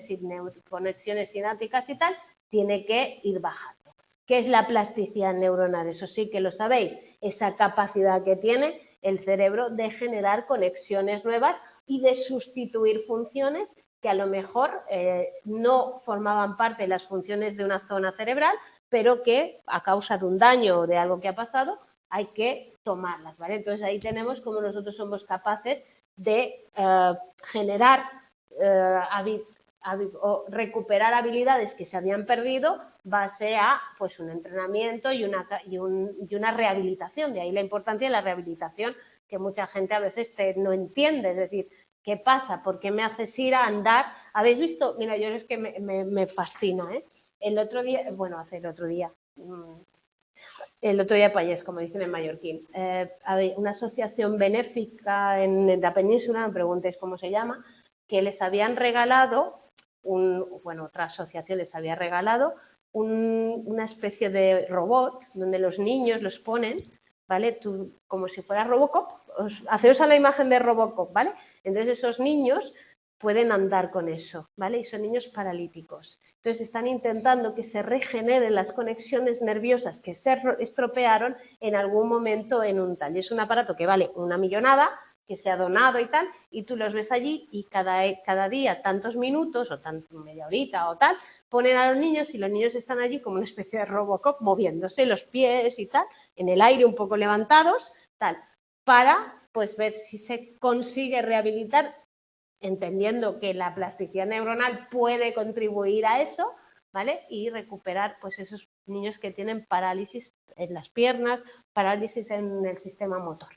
conexiones sinápticas y tal, tiene que ir bajando. ¿Qué es la plasticidad neuronal? Eso sí que lo sabéis, esa capacidad que tiene el cerebro de generar conexiones nuevas y de sustituir funciones que a lo mejor no formaban parte de las funciones de una zona cerebral, pero que a causa de un daño o de algo que ha pasado hay que tomarlas, ¿vale? Entonces ahí tenemos cómo nosotros somos capaces de generar o recuperar habilidades que se habían perdido base a pues, un entrenamiento y una rehabilitación. De ahí la importancia de la rehabilitación, que mucha gente a veces no entiende. Es decir, ¿qué pasa? ¿Por qué me haces ir a andar? ¿Habéis visto? Mira, yo es que me fascina, ¿eh? El otro día Payés, como dicen en mallorquín, una asociación benéfica en la península, no me preguntéis cómo se llama, que les habían regalado, otra asociación les había regalado una especie de robot donde los niños los ponen, ¿vale? Tú, como si fuera Robocop, haceos a la imagen de Robocop, ¿vale? Entonces esos niños pueden andar con eso, ¿vale? Y son niños paralíticos. Entonces están intentando que se regeneren las conexiones nerviosas que se estropearon en algún momento en un tal. Y es un aparato que vale una millonada, que se ha donado y tal, y tú los ves allí y cada día tantos minutos o media horita o tal, ponen a los niños y los niños están allí como una especie de Robocop moviéndose los pies y tal, en el aire un poco levantados, tal, para pues ver si se consigue rehabilitar, entendiendo que la plasticidad neuronal puede contribuir a eso, ¿vale? Y recuperar pues esos niños que tienen parálisis en las piernas, parálisis en el sistema motor,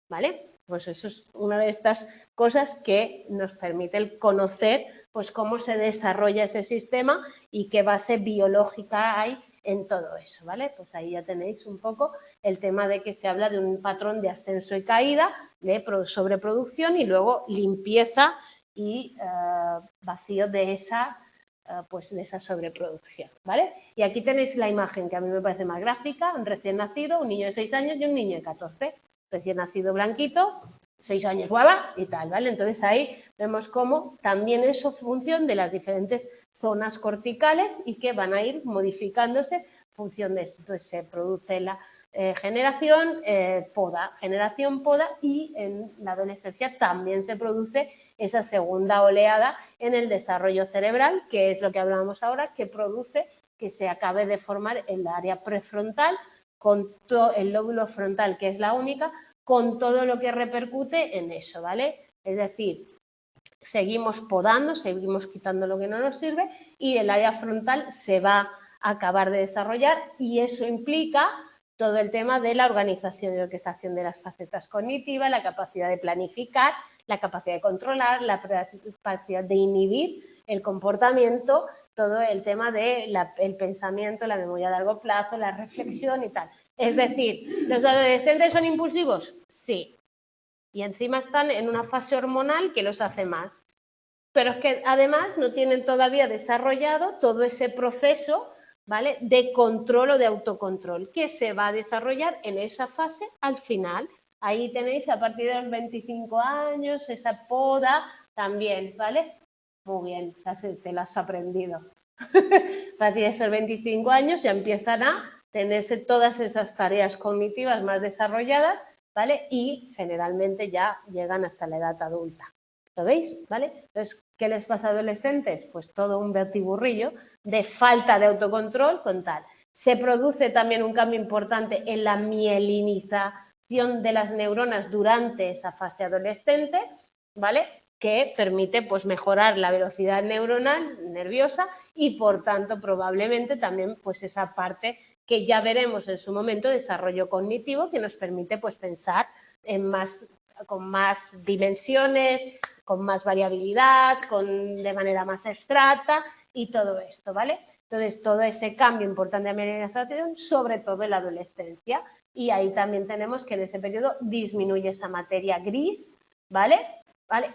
¿vale? Pues eso es una de estas cosas que nos permite el conocer pues cómo se desarrolla ese sistema y qué base biológica hay en todo eso, ¿vale? Pues ahí ya tenéis un poco el tema de que se habla de un patrón de ascenso y caída, de sobreproducción y luego limpieza y vacío de esa sobreproducción, ¿vale? Y aquí tenéis la imagen que a mí me parece más gráfica, un recién nacido, un niño de 6 años y un niño de 14, recién nacido blanquito, 6 años guava y tal, ¿vale? Entonces ahí vemos cómo también eso es función de las diferentes zonas corticales y que van a ir modificándose en función de esto. Entonces se produce la generación poda y en la adolescencia también se produce esa segunda oleada en el desarrollo cerebral, que es lo que hablábamos ahora, que produce que se acabe de formar el área prefrontal con todo el lóbulo frontal, que es la única, con todo lo que repercute en eso, ¿vale? Es decir, seguimos podando, seguimos quitando lo que no nos sirve y el área frontal se va a acabar de desarrollar y eso implica todo el tema de la organización y orquestación de las facetas cognitivas, la capacidad de planificar, la capacidad de controlar, la capacidad de inhibir el comportamiento, todo el tema del pensamiento, la memoria a largo plazo, la reflexión y tal. Es decir, ¿los adolescentes son impulsivos? Sí. Y encima están en una fase hormonal que los hace más. Pero es que además no tienen todavía desarrollado todo ese proceso, ¿vale?, de control o de autocontrol que se va a desarrollar en esa fase al final. Ahí tenéis a partir de los 25 años esa poda también, ¿vale? Muy bien, te la has aprendido. A partir de esos 25 años ya empiezan a tenerse todas esas tareas cognitivas más desarrolladas, ¿vale? Y generalmente ya llegan hasta la edad adulta. ¿Lo veis? ¿Vale? Entonces, ¿qué les pasa a adolescentes? Pues todo un batiburrillo de falta de autocontrol con tal. Se produce también un cambio importante en la mielinización de las neuronas durante esa fase adolescente, ¿vale?, que permite pues, mejorar la velocidad neuronal, nerviosa, y por tanto probablemente también pues, esa parte que ya veremos en su momento, desarrollo cognitivo, que nos permite pues, pensar con más dimensiones, con más variabilidad, de manera más abstracta y todo esto, ¿vale? Entonces, todo ese cambio importante de mielinización, sobre todo en la adolescencia, y ahí también tenemos que en ese periodo disminuye esa materia gris, ¿vale?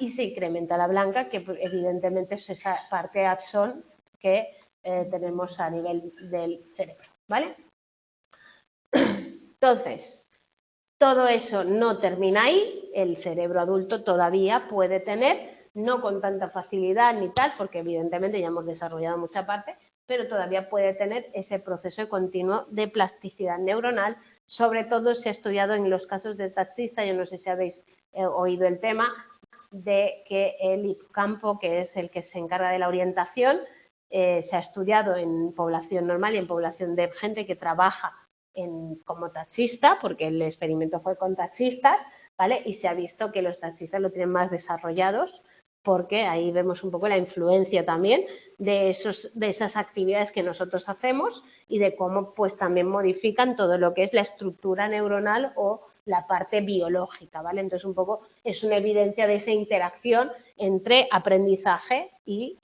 Y se incrementa la blanca, que evidentemente es esa parte axón que tenemos a nivel del cerebro, ¿vale? Entonces, Todo eso no termina ahí, el cerebro adulto todavía puede tener, no con tanta facilidad ni tal, porque evidentemente ya hemos desarrollado mucha parte, pero todavía puede tener ese proceso continuo de plasticidad neuronal. Sobre todo se ha estudiado en los casos de taxista, yo no sé si habéis oído el tema, de que el hipocampo, que es el que se encarga de la orientación, se ha estudiado en población normal y en población de gente que trabaja como taxista, porque el experimento fue con taxistas, ¿vale? Y se ha visto que los taxistas lo tienen más desarrollados, porque ahí vemos un poco la influencia también de esas actividades que nosotros hacemos y de cómo pues también modifican todo lo que es la estructura neuronal o la parte biológica, ¿vale? Entonces un poco es una evidencia de esa interacción entre aprendizaje y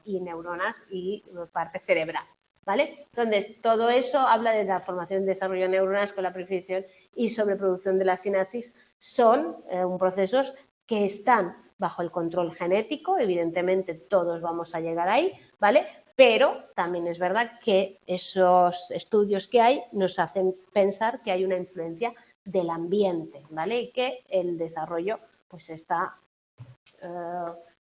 neuronas y parte cerebral, ¿vale? Entonces todo eso habla de la formación y desarrollo de neuronas con la percepción y sobreproducción de la sinapsis, son procesos que están bajo el control genético, evidentemente todos vamos a llegar ahí, ¿vale? Pero también es verdad que esos estudios que hay nos hacen pensar que hay una influencia del ambiente, ¿vale? Y que el desarrollo pues está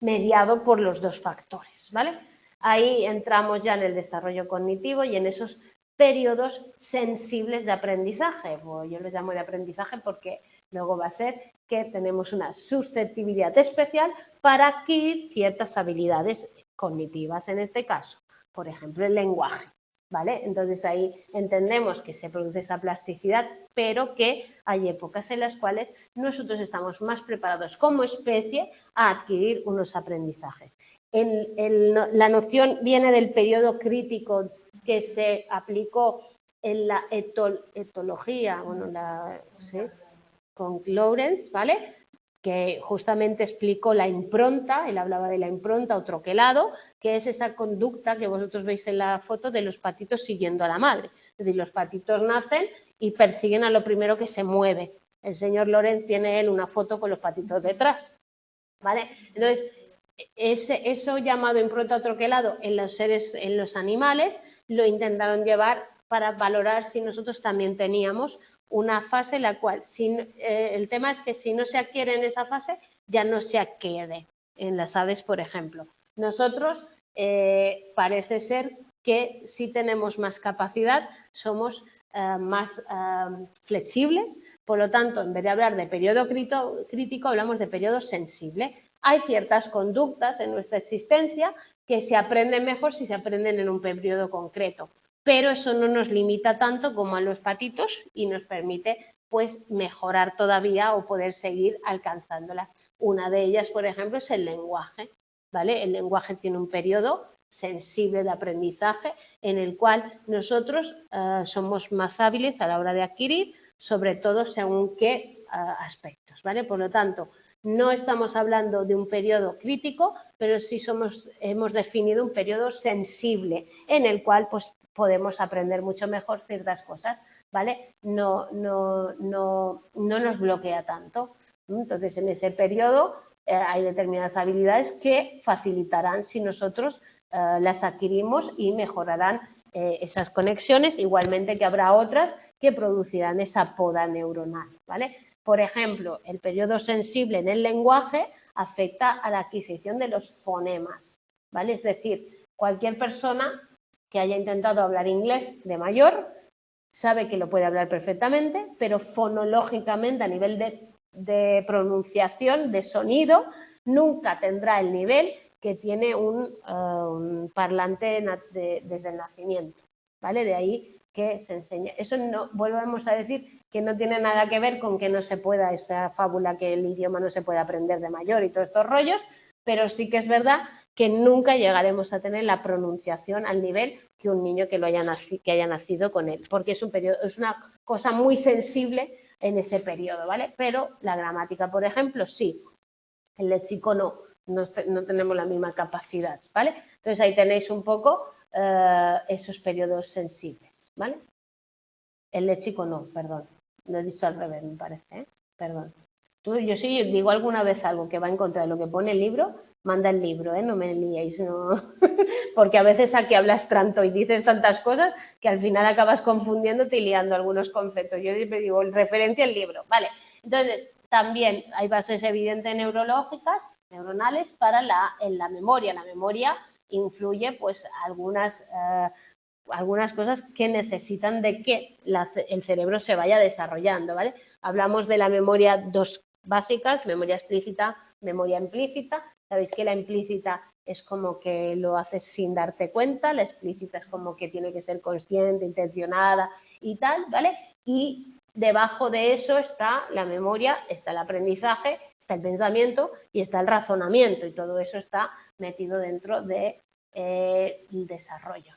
mediado por los dos factores, ¿vale? Ahí entramos ya en el desarrollo cognitivo y en esos periodos sensibles de aprendizaje. Pues yo los llamo de aprendizaje porque luego va a ser que tenemos una susceptibilidad especial para adquirir ciertas habilidades cognitivas en este caso. Por ejemplo, el lenguaje, ¿vale? Entonces ahí entendemos que se produce esa plasticidad, pero que hay épocas en las cuales nosotros estamos más preparados como especie a adquirir unos aprendizajes. La noción viene del periodo crítico que se aplicó en la etología, bueno, ¿sí? Con Lawrence, ¿vale? Que justamente explicó la impronta, él hablaba de la impronta o troquelado, que es esa conducta que vosotros veis en la foto de los patitos siguiendo a la madre. Es decir, los patitos nacen y persiguen a lo primero que se mueve. El señor Lorenz tiene él una foto con los patitos detrás, ¿vale? Entonces, eso llamado impronta troquelado en los seres, en los animales, lo intentaron llevar para valorar si nosotros también teníamos una fase en la cual, el tema es que si no se adquiere en esa fase, ya no se adquiere en las aves, por ejemplo. Nosotros parece ser que sí tenemos más capacidad, somos más flexibles, por lo tanto, en vez de hablar de periodo crítico, hablamos de periodo sensible. Hay ciertas conductas en nuestra existencia que se aprenden mejor si se aprenden en un periodo concreto, pero eso no nos limita tanto como a los patitos y nos permite pues mejorar todavía o poder seguir alcanzándolas. Una de ellas, por ejemplo, es el lenguaje, ¿vale? El lenguaje tiene un periodo sensible de aprendizaje en el cual nosotros somos más hábiles a la hora de adquirir, sobre todo según qué aspectos, ¿vale? Por lo tanto, no estamos hablando de un periodo crítico, pero sí hemos definido un periodo sensible en el cual pues, podemos aprender mucho mejor ciertas cosas, ¿vale? No nos bloquea tanto. Entonces, en ese periodo hay determinadas habilidades que facilitarán si nosotros las adquirimos y mejorarán esas conexiones, igualmente que habrá otras que producirán esa poda neuronal, ¿vale? Por ejemplo, el periodo sensible en el lenguaje afecta a la adquisición de los fonemas, ¿vale? Es decir, cualquier persona que haya intentado hablar inglés de mayor sabe que lo puede hablar perfectamente, pero fonológicamente a nivel de pronunciación, de sonido, nunca tendrá el nivel que tiene un parlante desde el nacimiento, ¿vale? De ahí que se enseña. Eso no, volvemos a decir que no tiene nada que ver con que no se pueda, esa fábula que el idioma no se puede aprender de mayor y todos estos rollos, pero sí que es verdad que nunca llegaremos a tener la pronunciación al nivel que un niño que haya nacido con él, porque es una cosa muy sensible en ese periodo, ¿vale? Pero la gramática, por ejemplo, sí, el léxico no tenemos la misma capacidad, ¿vale? Entonces ahí tenéis un poco esos periodos sensibles, ¿vale? El léxico no, perdón, lo he dicho al revés, me parece, ¿eh? Perdón. Yo sí digo alguna vez algo que va en contra de lo que pone el libro, manda el libro, no me liéis, no. Porque a veces aquí hablas tanto y dices tantas cosas que al final acabas confundiéndote y liando algunos conceptos. Yo siempre digo, referencia al libro, vale. Entonces, también hay bases evidentes neurológicas, neuronales, en la memoria. La memoria influye pues algunas cosas que necesitan de que el cerebro se vaya desarrollando, ¿vale? Hablamos de la memoria dos básicas, memoria explícita, memoria implícita. Sabéis que la implícita es como que lo haces sin darte cuenta, la explícita es como que tiene que ser consciente, intencionada y tal, ¿vale? Y debajo de eso está la memoria, está el aprendizaje, está el pensamiento y está el razonamiento, y todo eso está metido dentro del desarrollo,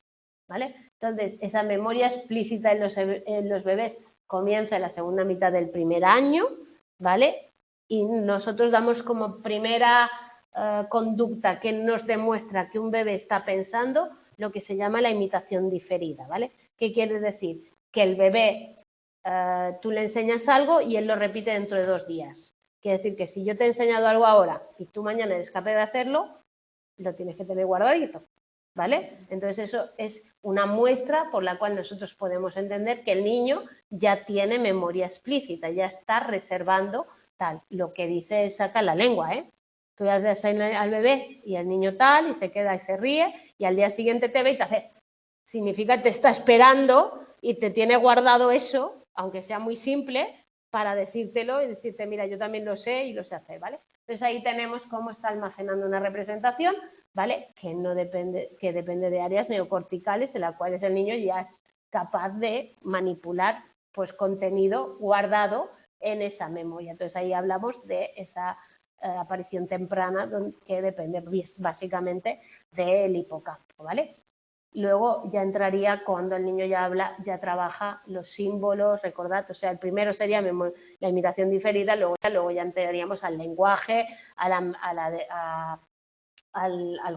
¿vale? Entonces, esa memoria explícita en los bebés comienza en la segunda mitad del primer año, ¿vale? Y nosotros damos como primera conducta que nos demuestra que un bebé está pensando lo que se llama la imitación diferida, ¿vale? ¿Qué quiere decir? Que el bebé, tú le enseñas algo y él lo repite dentro de 2 días. Quiere decir que si yo te he enseñado algo ahora y tú mañana eres capaz de hacerlo, lo tienes que tener guardadito, ¿vale? Entonces eso es una muestra por la cual nosotros podemos entender que el niño ya tiene memoria explícita, ya está reservando tal. Lo que dice es saca la lengua, ¿eh? Tú le das al bebé y el niño tal y se queda y se ríe y al día siguiente te ve y te hace. Significa que te está esperando y te tiene guardado eso, aunque sea muy simple, para decírtelo y decirte, mira, yo también lo sé y lo sé hacer, ¿vale? Entonces ahí tenemos cómo está almacenando una representación, ¿vale? Que depende de áreas neocorticales en las cuales el niño ya es capaz de manipular pues contenido guardado en esa memoria. Entonces ahí hablamos de esa aparición temprana que depende básicamente del hipocampo, ¿vale? Luego ya entraría cuando el niño ya habla, ya trabaja los símbolos, recordad, o sea, el primero sería la imitación diferida, luego ya entraríamos al lenguaje, al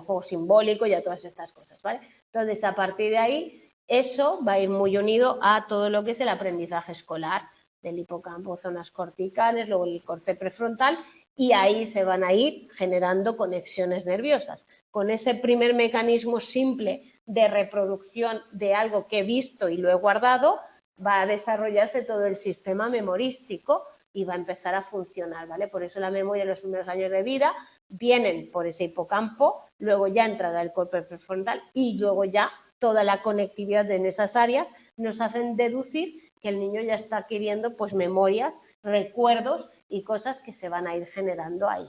juego simbólico y a todas estas cosas, ¿vale? Entonces, a partir de ahí, eso va a ir muy unido a todo lo que es el aprendizaje escolar del hipocampo, zonas corticales, luego el corte prefrontal, y ahí se van a ir generando conexiones nerviosas. Con ese primer mecanismo simple de reproducción de algo que he visto y lo he guardado, va a desarrollarse todo el sistema memorístico y va a empezar a funcionar, ¿vale? Por eso la memoria en los primeros años de vida vienen por ese hipocampo, luego ya entrará el corte prefrontal y luego ya toda la conectividad en esas áreas nos hacen deducir que el niño ya está adquiriendo pues memorias, recuerdos y cosas que se van a ir generando ahí,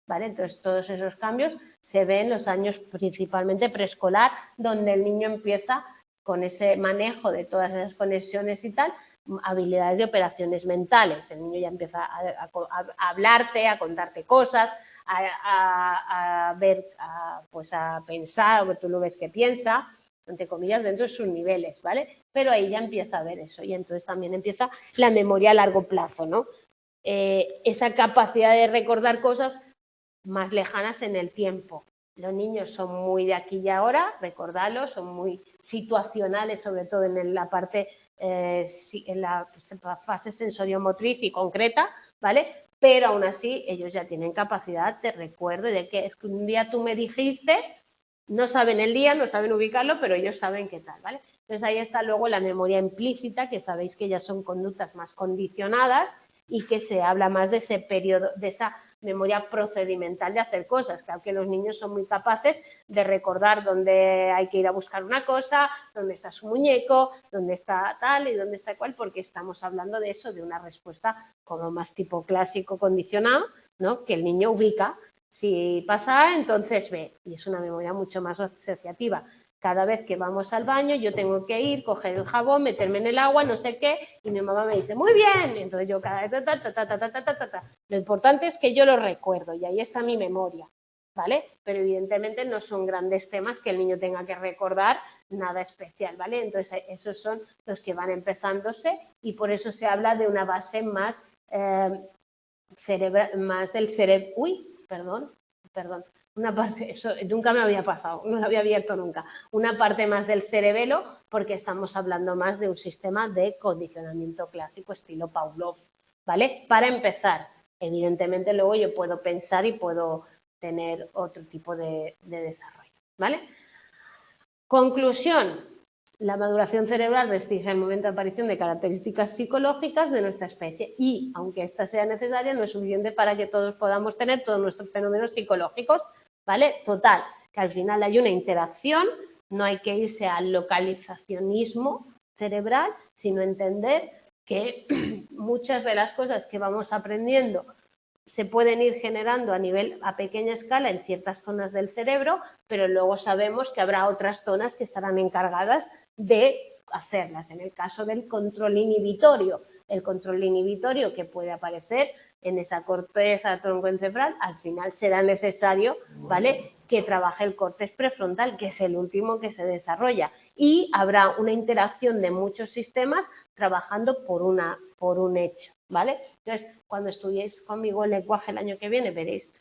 ¿vale? Entonces todos esos cambios se ven en los años principalmente preescolar, donde el niño empieza con ese manejo de todas esas conexiones y tal, habilidades de operaciones mentales. El niño ya empieza a hablarte, a contarte cosas, a ver, pues a pensar, o que tú lo ves que piensa, entre comillas, dentro de sus niveles, ¿vale? Pero ahí ya empieza a ver eso y entonces también empieza la memoria a largo plazo, ¿no? Esa capacidad de recordar cosas más lejanas en el tiempo. Los niños son muy de aquí y ahora, recordadlo, son muy situacionales, sobre todo en la parte, en la fase sensoriomotriz y concreta, ¿vale? Pero aún así ellos ya tienen capacidad de recuerdo y de que es que un día tú me dijiste, no saben el día, no saben ubicarlo, pero ellos saben qué tal, ¿vale? Entonces ahí está luego la memoria implícita, que sabéis que ya son conductas más condicionadas y que se habla más de ese periodo, de esa memoria procedimental de hacer cosas. Claro que los niños son muy capaces de recordar dónde hay que ir a buscar una cosa, dónde está su muñeco, dónde está tal y dónde está cual, porque estamos hablando de eso, de una respuesta como más tipo clásico condicionado, ¿no? Que el niño ubica. Si pasa A, entonces B. Y es una memoria mucho más asociativa. Cada vez que vamos al baño yo tengo que ir, coger el jabón, meterme en el agua, no sé qué, y mi mamá me dice, muy bien. Entonces yo cada vez, Lo importante es que yo lo recuerdo y ahí está mi memoria, ¿vale? Pero evidentemente no son grandes temas que el niño tenga que recordar nada especial, ¿vale? Entonces esos son los que van empezándose y por eso se habla de una base más, más del cerebro. Uy, perdón. Una parte, eso nunca me había pasado, no lo había abierto nunca. Una parte más del cerebelo, porque estamos hablando más de un sistema de condicionamiento clásico estilo Pavlov, ¿vale? Para empezar, evidentemente luego yo puedo pensar y puedo tener otro tipo de desarrollo, ¿vale? Conclusión, la maduración cerebral restringe el momento de aparición de características psicológicas de nuestra especie y, aunque esta sea necesaria, no es suficiente para que todos podamos tener todos nuestros fenómenos psicológicos, ¿vale? Total, que al final hay una interacción, no hay que irse al localizacionismo cerebral, sino entender que muchas de las cosas que vamos aprendiendo se pueden ir generando a pequeña escala en ciertas zonas del cerebro, pero luego sabemos que habrá otras zonas que estarán encargadas de hacerlas. En el caso del control inhibitorio, el control inhibitorio que puede aparecer en esa corteza troncoencefal, al final será necesario, ¿vale?, que trabaje el córtex prefrontal, que es el último que se desarrolla, y habrá una interacción de muchos sistemas trabajando por un hecho, ¿vale? Entonces, cuando estudiéis conmigo el lenguaje el año que viene, veréis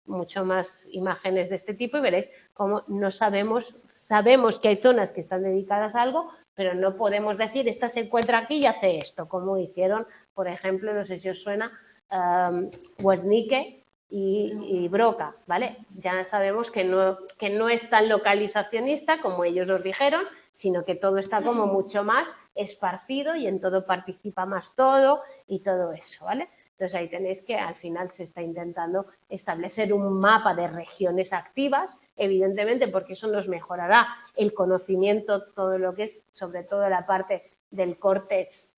mucho más imágenes de este tipo y veréis cómo no sabemos que hay zonas que están dedicadas a algo, pero no podemos decir, esta se encuentra aquí y hace esto, como hicieron, por ejemplo, no sé si os suena, Wernicke y Broca, ¿vale? Ya sabemos que no es tan localizacionista como ellos nos dijeron, sino que todo está como mucho más esparcido y en todo participa más todo y todo eso, ¿vale? Entonces ahí tenéis que al final se está intentando establecer un mapa de regiones activas, evidentemente porque eso nos mejorará el conocimiento, todo lo que es, sobre todo la parte del córtex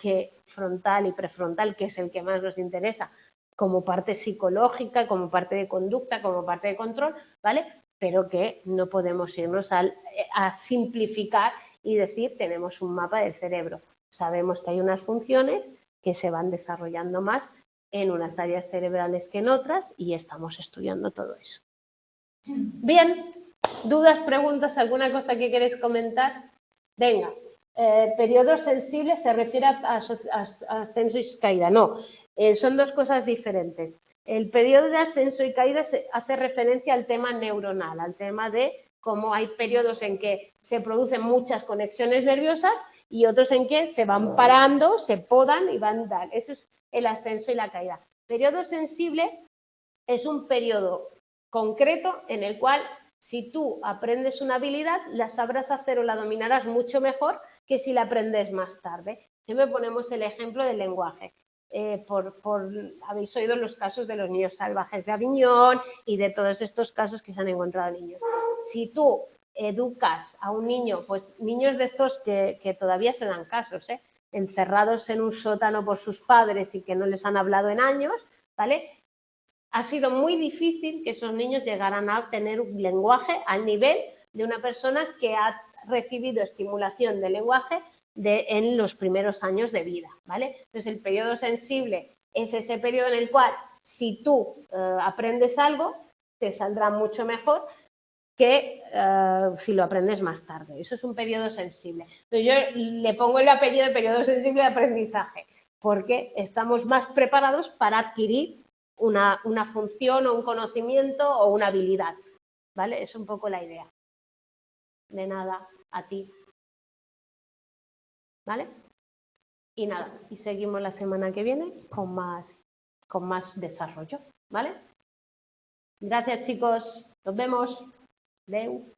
frontal y prefrontal, que es el que más nos interesa, como parte psicológica, como parte de conducta, como parte de control, ¿vale? Pero que no podemos irnos a simplificar y decir tenemos un mapa del cerebro. Sabemos que hay unas funciones que se van desarrollando más en unas áreas cerebrales que en otras y estamos estudiando todo eso. Bien, ¿dudas, preguntas, alguna cosa que queréis comentar? Venga, periodo sensible se refiere a ascenso y caída, no, son dos cosas diferentes. El periodo de ascenso y caída hace referencia al tema neuronal, al tema de cómo hay periodos en que se producen muchas conexiones nerviosas y otros en que se van parando, se podan y van a dar. Eso es el ascenso y la caída. Periodo sensible es un periodo concreto en el cual si tú aprendes una habilidad, la sabrás hacer o la dominarás mucho mejor que si la aprendes más tarde. Siempre ponemos el ejemplo del lenguaje. Habéis oído los casos de los niños salvajes de Aviñón y de todos estos casos que se han encontrado niños. Si tú educas a un niño, pues niños de estos que todavía se dan casos, encerrados en un sótano por sus padres y que no les han hablado en años, ¿vale? Ha sido muy difícil que esos niños llegaran a tener un lenguaje al nivel de una persona que ha recibido estimulación de lenguaje en los primeros años de vida, ¿vale? Entonces, el periodo sensible es ese periodo en el cual, si tú aprendes algo, te saldrá mucho mejor que si lo aprendes más tarde. Eso es un periodo sensible. Entonces, yo le pongo el apellido de periodo sensible de aprendizaje, porque estamos más preparados para adquirir una función o un conocimiento o una habilidad, ¿vale? Es un poco la idea. De nada, a ti. ¿Vale? Y nada, y seguimos la semana que viene con más desarrollo, ¿vale? Gracias, chicos. Nos vemos. Adeu.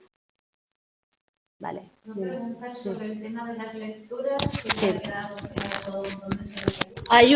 Vale. Una pregunta sobre el tema de las lecturas, que Sí. ha quedado claro dónde se ve. Hay